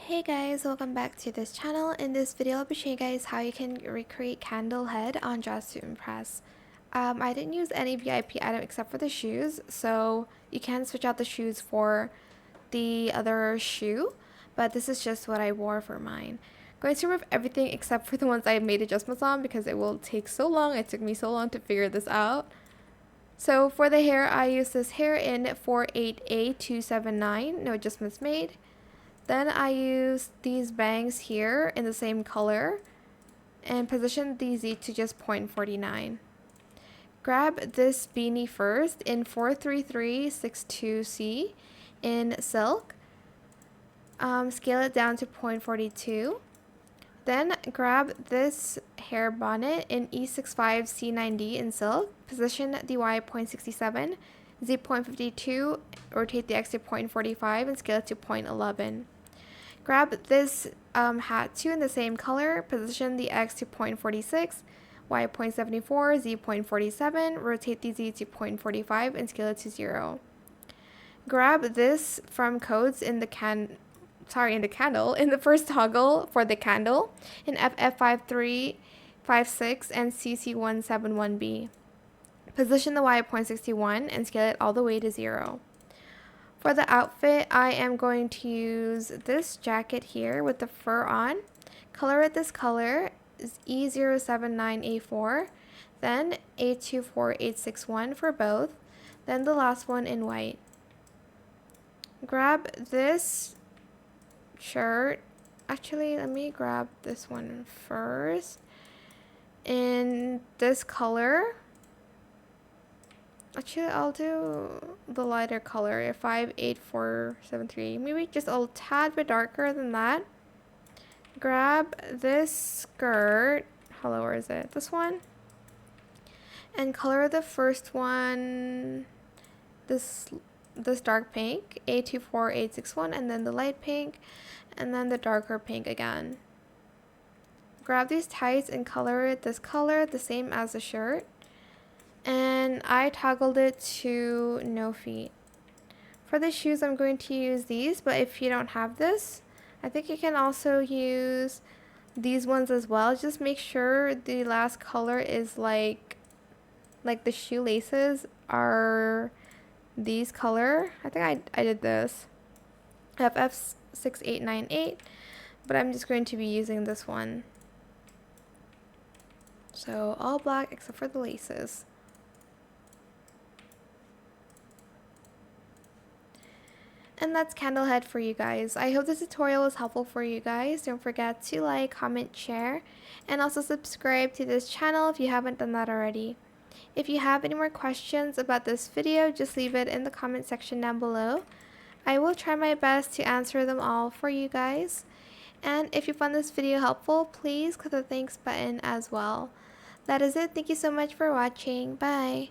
Hey guys, welcome back to this channel. In this video, I'll be showing you guys how you can recreate Candlehead on Dress to Impress. I didn't use any VIP item except for the shoes, so you can switch out the shoes for the other shoe, but this is just what I wore for mine. Going to remove everything except for the ones I made adjustments on because it will take so long. It took me so long to figure this out. So for the hair, I use this hair in 48A279, no adjustments made. Then I use these bangs here in the same color and position the Z to just 0.49. Grab this beanie first in 43362C in silk. Scale it down to 0.42. Then grab this hair bonnet in E65C9D in silk. Position the Y 0.67, Z 0.52, rotate the X to 0.45 and scale it to 0.11. Grab this hat too in the same color, position the X to 0.46, Y 0.74, Z 0.47, rotate the Z to 0.45 and scale it to 0. Grab this from codes in the candle, in the first toggle for the candle in FF5356 and CC171B. Position the Y at 0.61 and scale it all the way to 0. For the outfit, I am going to use this jacket here with the fur on. Color it this color is E079A4, then A24861 for both, then the last one in white. Grab this shirt. Actually, let me grab this one first. In this color. Actually, I'll do the lighter color, 58473. Maybe just a tad bit darker than that. Grab this skirt. Hello, where is it? This one. And color the first one this dark pink, A24861, and then the light pink, and then the darker pink again. Grab these tights and color it this color, the same as the shirt. And I toggled it to no feet. For the shoes, I'm going to use these, but if you don't have this, I think you can also use these ones as well. Just make sure the last color is like the shoelaces are these color. I think I did this. FF6898, but I'm just going to be using this one. So all black except for the laces. And that's Candlehead for you guys. I hope this tutorial was helpful for you guys. Don't forget to like, comment, share, and also subscribe to this channel if you haven't done that already. If you have any more questions about this video, just leave it in the comment section down below. I will try my best to answer them all for you guys. And if you found this video helpful, please click the thanks button as well. That is it. Thank you so much for watching. Bye.